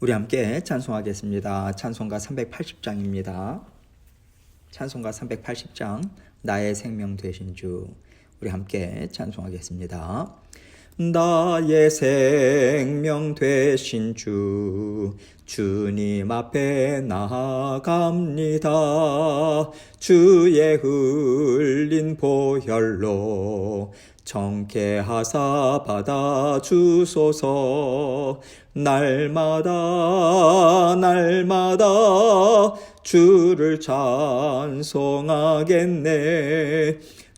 우리 함께 찬송하겠습니다. 찬송가 380장입니다. 찬송가 380장 나의 생명 되신 주. 우리 함께 찬송하겠습니다. 나의 생명 되신 주, 주님 앞에 나아갑니다. 주의 흘린 보혈로 정케하사 받아주소서. 날마다 주를 찬송하겠네.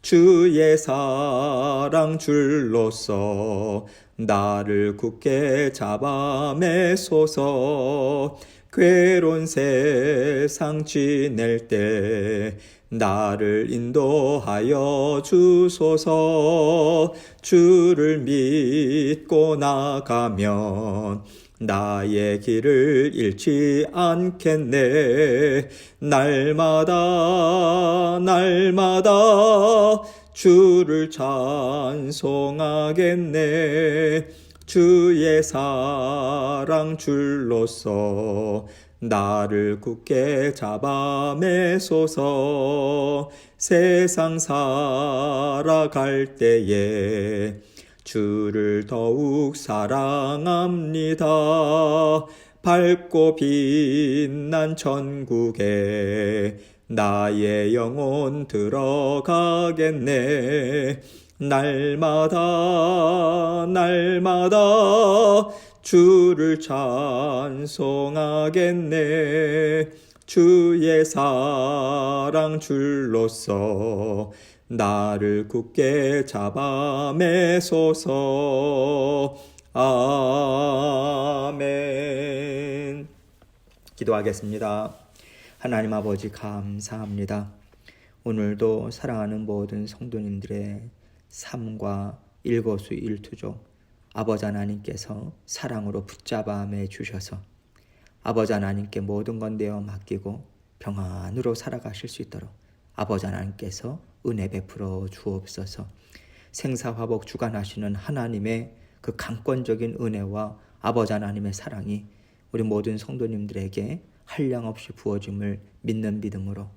주의 사랑 줄로서 나를 굳게 잡아매소서. 괴로운 세상 지낼 때 나를 인도하여 주소서. 주를 믿고 나가면 나의 길을 잃지 않겠네. 날마다 주를 찬송하겠네. 주의 사랑 줄로서 나를 굳게 잡아매소서. 세상 살아갈 때에 주를 더욱 사랑합니다. 밝고 빛난 천국에 나의 영혼 들어가겠네. 날마다 주를 찬송하겠네. 주의 사랑 줄로서 나를 굳게 잡아매소서. 아멘. 기도하겠습니다. 하나님 아버지 감사합니다. 오늘도 사랑하는 모든 성도님들의 삶과 일거수일투족 아버지 하나님께서 사랑으로 붙잡아 매주셔서 아버지 하나님께 모든 건 내어 맡기고 평안으로 살아가실 수 있도록 아버지 하나님께서 은혜 베풀어 주옵소서. 생사화복 주관하시는 하나님의 그 강권적인 은혜와 아버지 하나님의 사랑이 우리 모든 성도님들에게 한량없이 부어짐을 믿는 믿음으로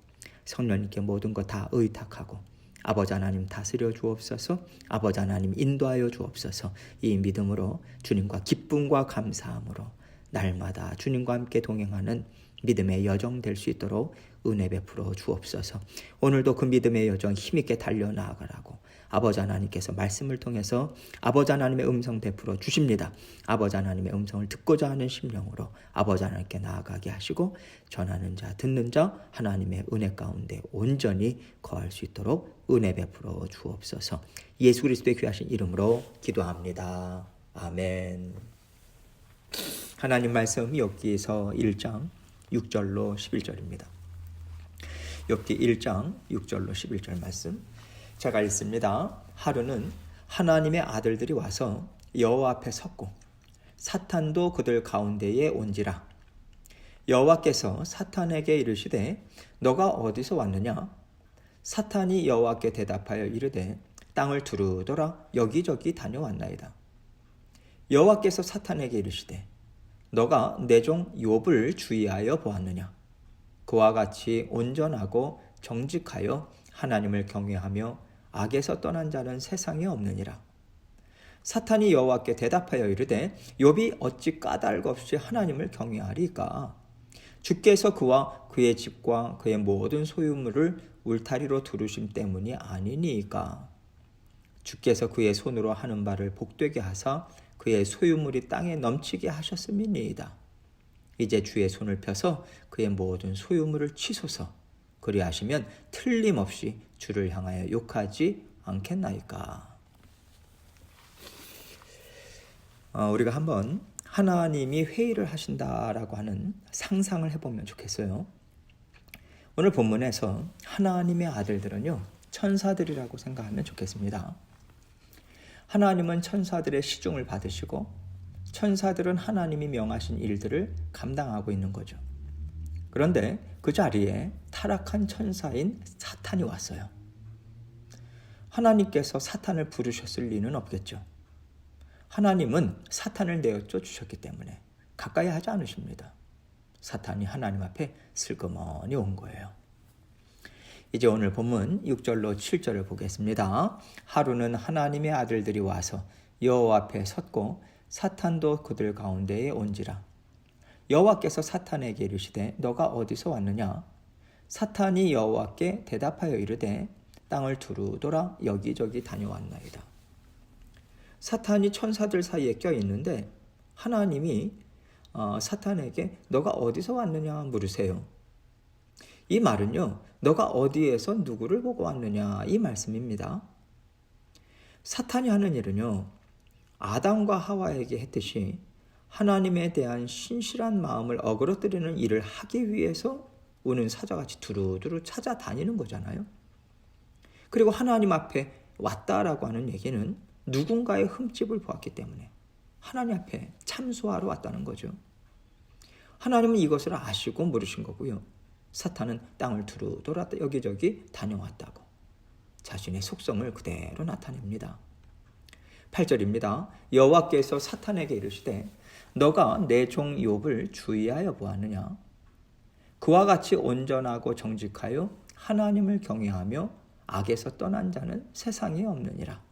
성령님께 모든 것 다 의탁하고 아버지 하나님 다스려 주옵소서. 아버지 하나님 인도하여 주옵소서. 이 믿음으로 주님과 기쁨과 감사함으로 날마다 주님과 함께 동행하는 믿음의 여정 될 수 있도록 은혜 베풀어 주옵소서. 오늘도 그 믿음의 여정 힘있게 달려나가라고 아버지 하나님께서 말씀을 통해서 아버지 하나님의 음성 베풀어 주십니다. 아버지 하나님의 음성을 듣고자 하는 심령으로 아버지 하나님께 나아가게 하시고 전하는 자 듣는 자 하나님의 은혜 가운데 온전히 거할 수 있도록 은혜 베풀어 주옵소서. 예수 그리스도의 귀하신 이름으로 기도합니다. 아멘. 하나님 말씀 욥기서 1장 6절로 11절입니다. 욥기 1장 6절로 11절 말씀 제가 읽습니다. 하루는 하나님의 아들들이 와서 여호와 앞에 섰고 사탄도 그들 가운데에 온지라. 여호와께서 사탄에게 이르시되 너가 어디서 왔느냐? 사탄이 여호와께 대답하여 이르되 땅을 두루돌아 여기저기 다녀왔나이다. 여호와께서 사탄에게 이르시되 너가 내 종 욥을 주의하여 보았느냐? 그와 같이 온전하고 정직하여 하나님을 경외하며 악에서 떠난 자는 세상에 없느니라. 사탄이 여호와께 대답하여 이르되 욥이 어찌 까닭 없이 하나님을 경외하리까? 주께서 그와 그의 집과 그의 모든 소유물을 울타리로 두르심 때문이 아니니까. 주께서 그의 손으로 하는 바를 복되게 하사 그의 소유물이 땅에 넘치게 하셨음이니이다. 이제 주의 손을 펴서 그의 모든 소유물을 치소서. 그리하시면 틀림없이 주를 향하여 욕하지 않겠나이까. 우리가 한번 하나님이 회의를 하신다라고 하는 상상을 해보면 좋겠어요. 오늘 본문에서 하나님의 아들들은요 천사들이라고 생각하면 좋겠습니다. 하나님은 천사들의 시중을 받으시고 천사들은 하나님이 명하신 일들을 감당하고 있는 거죠. 그런데 그 자리에 타락한 천사인 사탄이 왔어요. 하나님께서 사탄을 부르셨을 리는 없겠죠. 하나님은 사탄을 내어 쫓으셨기 때문에 가까이 하지 않으십니다. 사탄이 하나님 앞에 슬그머니 온 거예요. 이제 오늘 본문 6절로 7절을 보겠습니다. 하루는 하나님의 아들들이 와서 여호와 앞에 섰고 사탄도 그들 가운데에 온지라. 여호와께서 사탄에게 이르시되 너가 어디서 왔느냐? 사탄이 여호와께 대답하여 이르되 땅을 두루 돌아 여기저기 다녀왔나이다. 사탄이 천사들 사이에 껴있는데 하나님이 사탄에게 너가 어디서 왔느냐 물으세요. 이 말은요, 너가 어디에서 누구를 보고 왔느냐 이 말씀입니다. 사탄이 하는 일은요, 아담과 하와에게 했듯이 하나님에 대한 신실한 마음을 어그러뜨리는 일을 하기 위해서 우는 사자같이 두루두루 찾아다니는 거잖아요. 그리고 하나님 앞에 왔다라고 하는 얘기는 누군가의 흠집을 보았기 때문에 하나님 앞에 참소하러 왔다는 거죠. 하나님은 이것을 아시고 물으신 거고요. 사탄은 땅을 두루 돌아 여기저기 다녀왔다고 자신의 속성을 그대로 나타냅니다. 8절입니다. 여호와께서 사탄에게 이르시되 너가 내 종 욥을 주의하여 보았느냐? 그와 같이 온전하고 정직하여 하나님을 경외하며 악에서 떠난 자는 세상에 없느니라.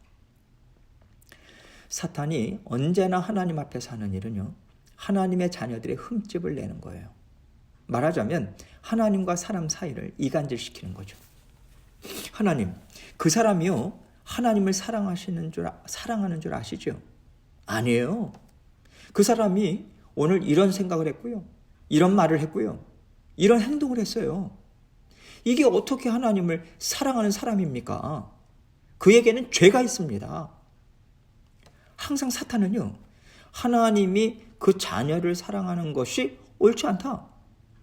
사탄이 언제나 하나님 앞에 사는 일은요, 하나님의 자녀들의 흠집을 내는 거예요. 말하자면 하나님과 사람 사이를 이간질시키는 거죠. 하나님, 그 사람이요 하나님을 사랑하는 줄 아시죠? 아니에요. 그 사람이 오늘 이런 생각을 했고요, 이런 말을 했고요, 이런 행동을 했어요. 이게 어떻게 하나님을 사랑하는 사람입니까? 그에게는 죄가 있습니다. 항상 사탄은요, 하나님이 그 자녀를 사랑하는 것이 옳지 않다.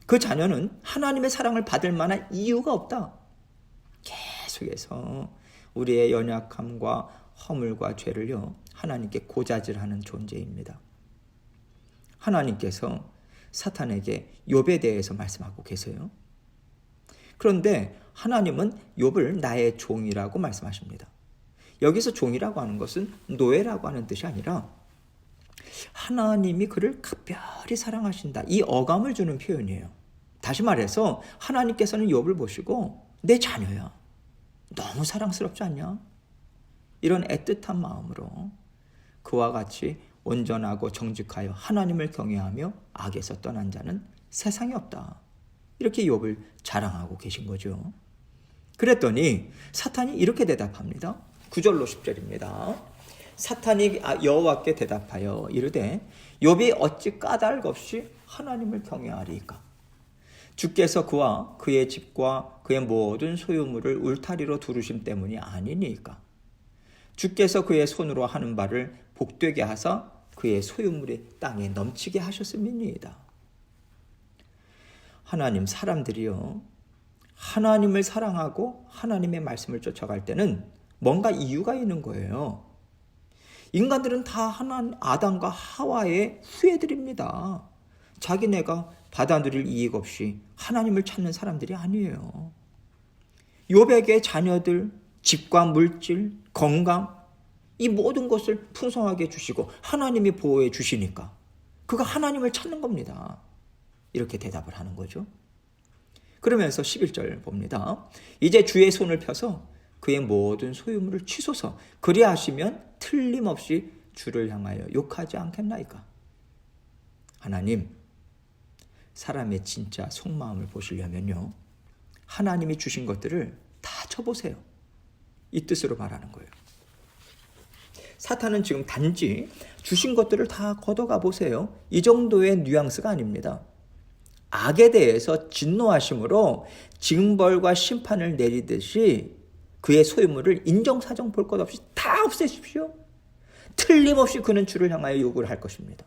그 자녀는 하나님의 사랑을 받을 만한 이유가 없다. 계속해서 우리의 연약함과 허물과 죄를요, 하나님께 고자질하는 존재입니다. 하나님께서 사탄에게 욥에 대해서 말씀하고 계세요. 그런데 하나님은 욥을 나의 종이라고 말씀하십니다. 여기서 종이라고 하는 것은 노예라고 하는 뜻이 아니라 하나님이 그를 각별히 사랑하신다, 이 어감을 주는 표현이에요. 다시 말해서 하나님께서는 욥을 보시고 내 자녀야, 너무 사랑스럽지 않냐? 이런 애틋한 마음으로 그와 같이 온전하고 정직하여 하나님을 경외하며 악에서 떠난 자는 세상에 없다. 이렇게 욥을 자랑하고 계신 거죠. 그랬더니 사탄이 이렇게 대답합니다. 9절로 10절입니다. 사탄이 여호와께 대답하여 이르되 욥이 어찌 까닭 없이 하나님을 경외하리이까? 주께서 그와 그의 집과 그의 모든 소유물을 울타리로 두르심 때문이 아니니까? 주께서 그의 손으로 하는 바를 복되게 하사 그의 소유물이 땅에 넘치게 하셨음이니이다. 하나님, 사람들이요, 하나님을 사랑하고 하나님의 말씀을 쫓아갈 때는 뭔가 이유가 있는 거예요. 인간들은 다 아담과 하와의 후예들입니다. 자기네가 받아 누릴 이익 없이 하나님을 찾는 사람들이 아니에요. 욥에게 자녀들, 집과 물질, 건강, 이 모든 것을 풍성하게 주시고 하나님이 보호해 주시니까 그가 하나님을 찾는 겁니다. 이렇게 대답을 하는 거죠. 그러면서 11절 봅니다. 이제 주의 손을 펴서 그의 모든 소유물을 치소서. 그리하시면 틀림없이 주를 향하여 욕하지 않겠나이까? 하나님, 사람의 진짜 속마음을 보시려면요, 하나님이 주신 것들을 다 쳐보세요. 이 뜻으로 말하는 거예요. 사탄은 지금 단지 주신 것들을 다 걷어가 보세요. 이 정도의 뉘앙스가 아닙니다. 악에 대해서 진노하심으로 징벌과 심판을 내리듯이 그의 소유물을 인정사정 볼 것 없이 다 없애십시오. 틀림없이 그는 주를 향하여 욕을 할 것입니다.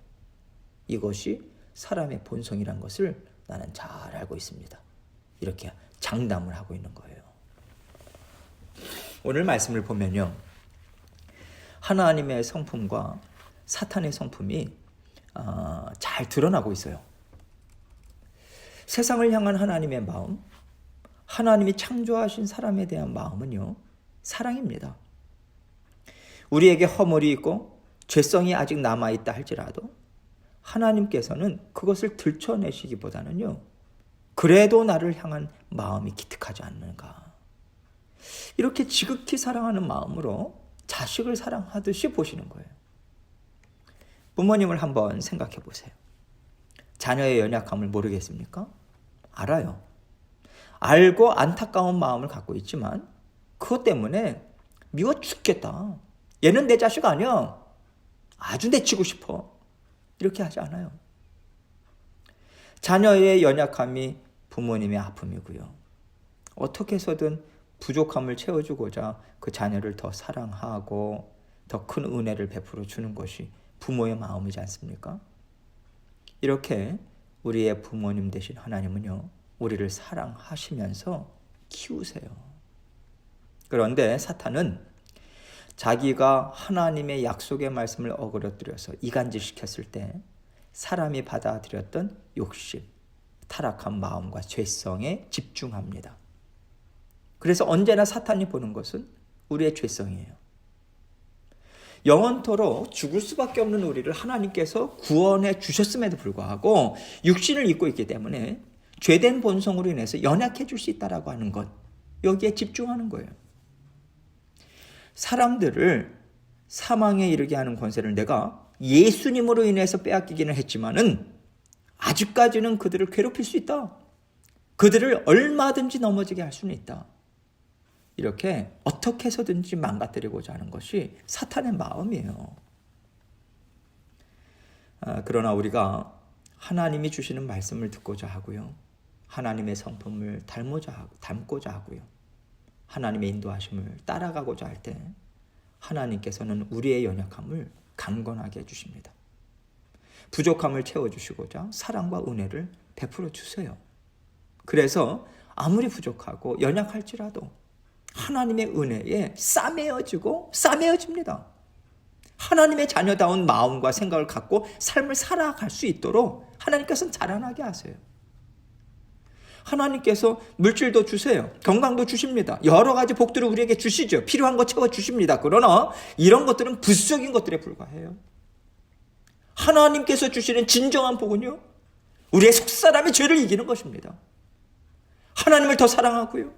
이것이 사람의 본성이란 것을 나는 잘 알고 있습니다. 이렇게 장담을 하고 있는 거예요. 오늘 말씀을 보면요, 하나님의 성품과 사탄의 성품이 잘 드러나고 있어요. 세상을 향한 하나님의 마음, 하나님이 창조하신 사람에 대한 마음은요, 사랑입니다. 우리에게 허물이 있고 죄성이 아직 남아있다 할지라도 하나님께서는 그것을 들춰내시기보다는요, 그래도 나를 향한 마음이 기특하지 않는가. 이렇게 지극히 사랑하는 마음으로 자식을 사랑하듯이 보시는 거예요. 부모님을 한번 생각해 보세요. 자녀의 연약함을 모르겠습니까? 알아요. 알고 안타까운 마음을 갖고 있지만 그것 때문에 미워 죽겠다. 얘는 내 자식 아니야. 아주 내치고 싶어. 이렇게 하지 않아요. 자녀의 연약함이 부모님의 아픔이고요. 어떻게 해서든 부족함을 채워주고자 그 자녀를 더 사랑하고 더 큰 은혜를 베풀어 주는 것이 부모의 마음이지 않습니까? 이렇게 우리의 부모님 되신 하나님은요, 우리를 사랑하시면서 키우세요. 그런데 사탄은 자기가 하나님의 약속의 말씀을 어그러뜨려서 이간질시켰을 때 사람이 받아들였던 욕심, 타락한 마음과 죄성에 집중합니다. 그래서 언제나 사탄이 보는 것은 우리의 죄성이에요. 영원토록 죽을 수밖에 없는 우리를 하나님께서 구원해 주셨음에도 불구하고 육신을 입고 있기 때문에 죄된 본성으로 인해서 연약해 줄 수 있다라고 하는 것, 여기에 집중하는 거예요. 사람들을 사망에 이르게 하는 권세를 내가 예수님으로 인해서 빼앗기기는 했지만은 아직까지는 그들을 괴롭힐 수 있다. 그들을 얼마든지 넘어지게 할 수는 있다. 이렇게 어떻게 해서든지 망가뜨리고자 하는 것이 사탄의 마음이에요. 그러나 우리가 하나님이 주시는 말씀을 듣고자 하고요. 하나님의 성품을 닮고자 하고요. 하나님의 인도하심을 따라가고자 할 때 하나님께서는 우리의 연약함을 강건하게 해주십니다. 부족함을 채워주시고자 사랑과 은혜를 베풀어 주세요. 그래서 아무리 부족하고 연약할지라도 하나님의 은혜에 싸매어집니다. 하나님의 자녀다운 마음과 생각을 갖고 삶을 살아갈 수 있도록 하나님께서는 자라나게 하세요. 하나님께서 물질도 주세요. 건강도 주십니다. 여러 가지 복들을 우리에게 주시죠. 필요한 거 채워주십니다. 그러나 이런 것들은 부수적인 것들에 불과해요. 하나님께서 주시는 진정한 복은요, 우리의 속사람의 죄를 이기는 것입니다. 하나님을 더 사랑하고요,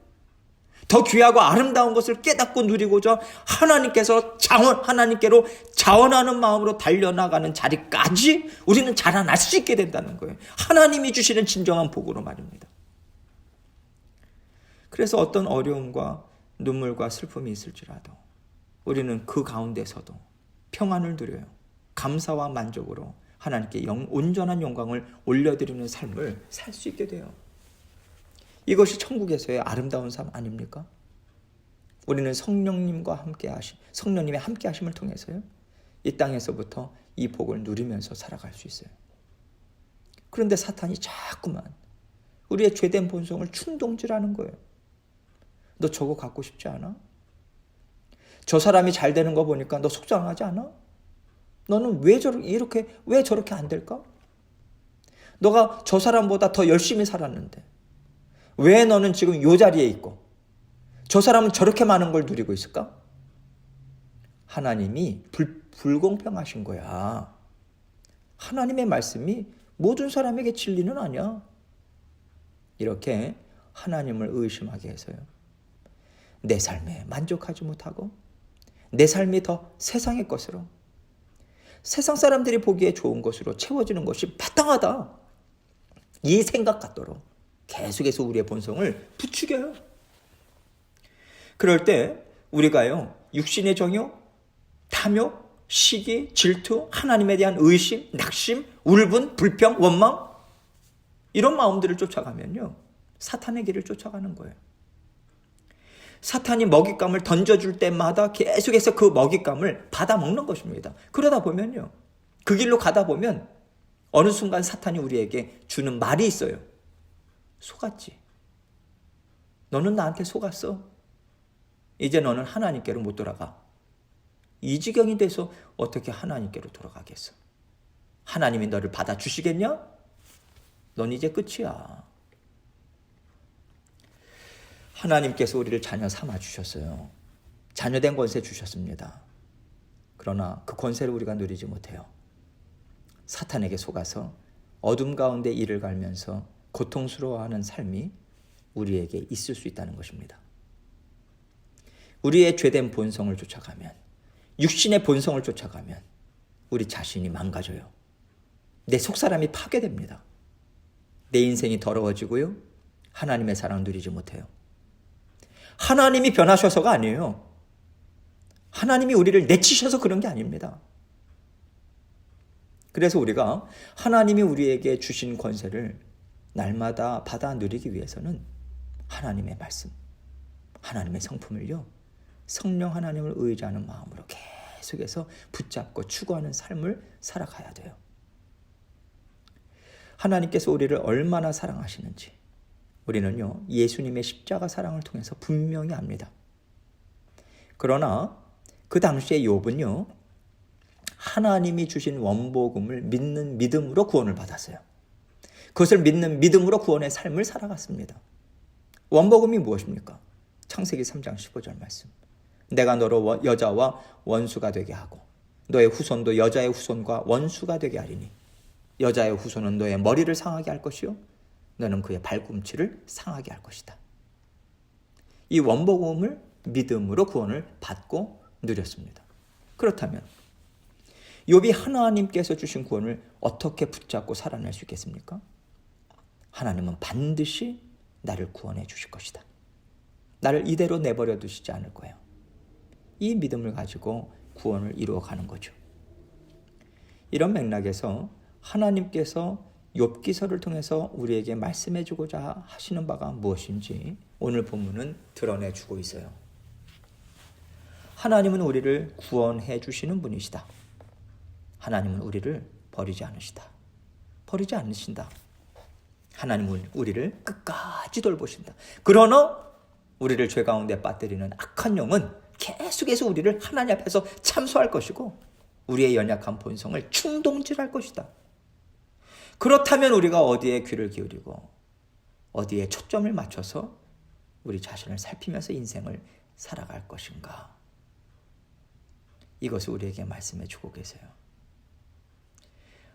더 귀하고 아름다운 것을 깨닫고 누리고자 하나님께로 자원하는 마음으로 달려나가는 자리까지 우리는 자라날 수 있게 된다는 거예요. 하나님이 주시는 진정한 복으로 말입니다. 그래서 어떤 어려움과 눈물과 슬픔이 있을지라도 우리는 그 가운데서도 평안을 누려요. 감사와 만족으로 하나님께 온전한 영광을 올려드리는 삶을 살 수 있게 돼요. 이것이 천국에서의 아름다운 삶 아닙니까? 우리는 성령님의 함께 하심을 통해서요, 이 땅에서부터 이 복을 누리면서 살아갈 수 있어요. 그런데 사탄이 자꾸만 우리의 죄된 본성을 충동질하는 거예요. 너 저거 갖고 싶지 않아? 저 사람이 잘 되는 거 보니까 너 속상하지 않아? 너는 왜 저렇게 안 될까? 너가 저 사람보다 더 열심히 살았는데 왜 너는 지금 이 자리에 있고 저 사람은 저렇게 많은 걸 누리고 있을까? 하나님이 불공평하신 거야. 하나님의 말씀이 모든 사람에게 진리는 아니야. 이렇게 하나님을 의심하게 해서요, 내 삶에 만족하지 못하고 내 삶이 더 세상의 것으로, 세상 사람들이 보기에 좋은 것으로 채워지는 것이 마땅하다, 이 생각 같도록 계속해서 우리의 본성을 부추겨요. 그럴 때 우리가요, 육신의 정욕, 탐욕, 시기, 질투, 하나님에 대한 의심, 낙심, 울분, 불평, 원망, 이런 마음들을 쫓아가면요, 사탄의 길을 쫓아가는 거예요. 사탄이 먹잇감을 던져줄 때마다 계속해서 그 먹잇감을 받아먹는 것입니다. 그러다 보면요, 그 길로 가다 보면 어느 순간 사탄이 우리에게 주는 말이 있어요. 속았지. 너는 나한테 속았어. 이제 너는 하나님께로 못 돌아가. 이 지경이 돼서 어떻게 하나님께로 돌아가겠어? 하나님이 너를 받아주시겠냐? 넌 이제 끝이야. 하나님께서 우리를 자녀 삼아 주셨어요. 자녀된 권세 주셨습니다. 그러나 그 권세를 우리가 누리지 못해요. 사탄에게 속아서 어둠 가운데 이를 갈면서 고통스러워하는 삶이 우리에게 있을 수 있다는 것입니다. 우리의 죄된 본성을 쫓아가면, 육신의 본성을 쫓아가면 우리 자신이 망가져요. 내 속사람이 파괴됩니다. 내 인생이 더러워지고요. 하나님의 사랑을 누리지 못해요. 하나님이 변하셔서가 아니에요. 하나님이 우리를 내치셔서 그런 게 아닙니다. 그래서 우리가 하나님이 우리에게 주신 권세를 날마다 받아 누리기 위해서는 하나님의 말씀, 하나님의 성품을요, 성령 하나님을 의지하는 마음으로 계속해서 붙잡고 추구하는 삶을 살아가야 돼요. 하나님께서 우리를 얼마나 사랑하시는지 우리는요, 예수님의 십자가 사랑을 통해서 분명히 압니다. 그러나 그 당시에 욥은요, 하나님이 주신 원복음을 믿는 믿음으로 구원을 받았어요. 그것을 믿는 믿음으로 구원의 삶을 살아갔습니다. 원복음이 무엇입니까? 창세기 3장 15절 말씀. 내가 너로 여자와 원수가 되게 하고 너의 후손도 여자의 후손과 원수가 되게 하리니 여자의 후손은 너의 머리를 상하게 할 것이요 너는 그의 발꿈치를 상하게 할 것이다. 이 원복음을 믿음으로 구원을 받고 누렸습니다. 그렇다면 욥이 하나님께서 주신 구원을 어떻게 붙잡고 살아낼 수 있겠습니까? 하나님은 반드시 나를 구원해 주실 것이다. 나를 이대로 내버려 두시지 않을 거예요. 이 믿음을 가지고 구원을 이루어가는 거죠. 이런 맥락에서 하나님께서 욥기서를 통해서 우리에게 말씀해 주고자 하시는 바가 무엇인지 오늘 본문은 드러내 주고 있어요. 하나님은 우리를 구원해 주시는 분이시다. 하나님은 우리를 버리지 않으시다. 버리지 않으신다. 하나님은 우리를 끝까지 돌보신다. 그러나 우리를 죄 가운데 빠뜨리는 악한 영은 계속해서 우리를 하나님 앞에서 참소할 것이고 우리의 연약한 본성을 충동질할 것이다. 그렇다면 우리가 어디에 귀를 기울이고 어디에 초점을 맞춰서 우리 자신을 살피면서 인생을 살아갈 것인가? 이것을 우리에게 말씀해 주고 계세요.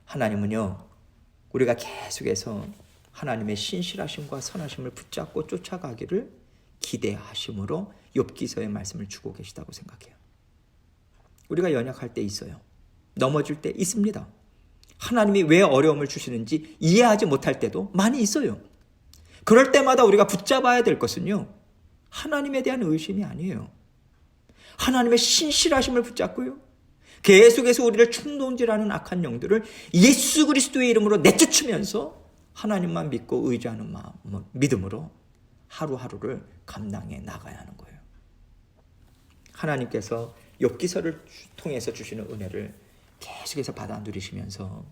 하나님은요, 우리가 계속해서 하나님의 신실하심과 선하심을 붙잡고 쫓아가기를 기대하심으로 욥기서의 말씀을 주고 계시다고 생각해요. 우리가 연약할 때 있어요. 넘어질 때 있습니다. 하나님이 왜 어려움을 주시는지 이해하지 못할 때도 많이 있어요. 그럴 때마다 우리가 붙잡아야 될 것은요, 하나님에 대한 의심이 아니에요. 하나님의 신실하심을 붙잡고요, 계속해서 우리를 충동질하는 악한 영들을 예수 그리스도의 이름으로 내쫓으면서 하나님만 믿고 의지하는 마음, 믿음으로 하루하루를 감당해 나가야 하는 거예요. 하나님께서 욥기서를 통해서 주시는 은혜를 계속해서 받아 누리시면서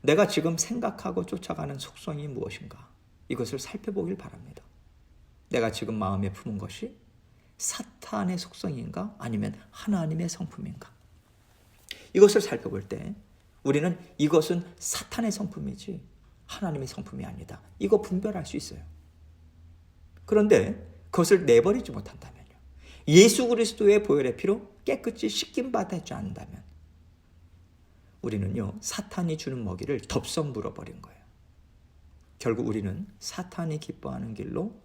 내가 지금 생각하고 쫓아가는 속성이 무엇인가? 이것을 살펴보길 바랍니다. 내가 지금 마음에 품은 것이 사탄의 속성인가? 아니면 하나님의 성품인가? 이것을 살펴볼 때 우리는 이것은 사탄의 성품이지 하나님의 성품이 아니다. 이거 분별할 수 있어요. 그런데 그것을 내버리지 못한다면요, 예수 그리스도의 보혈의 피로 깨끗이 씻김 받지 않는다면 우리는요, 사탄이 주는 먹이를 덥석 물어버린 거예요. 결국 우리는 사탄이 기뻐하는 길로,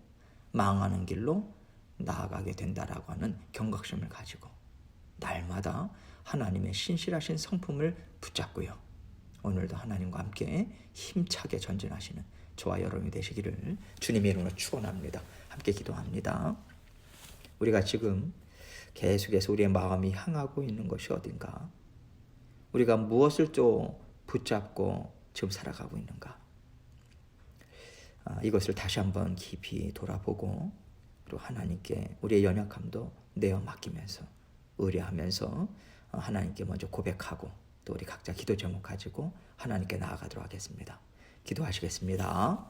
망하는 길로 나아가게 된다라고 하는 경각심을 가지고 날마다 하나님의 신실하신 성품을 붙잡고요, 오늘도 하나님과 함께 힘차게 전진하시는 저와 여러분이 되시기를 주님의 이름으로 축원합니다. 함께 기도합니다. 우리가 지금 계속해서 우리의 마음이 향하고 있는 것이 어딘가? 우리가 무엇을 또 붙잡고 지금 살아가고 있는가? 이것을 다시 한번 깊이 돌아보고 그리고 하나님께 우리의 연약함도 내어 맡기면서 의뢰하면서 하나님께 먼저 고백하고 또 우리 각자 기도 제목 가지고 하나님께 나아가도록 하겠습니다. 기도하시겠습니다.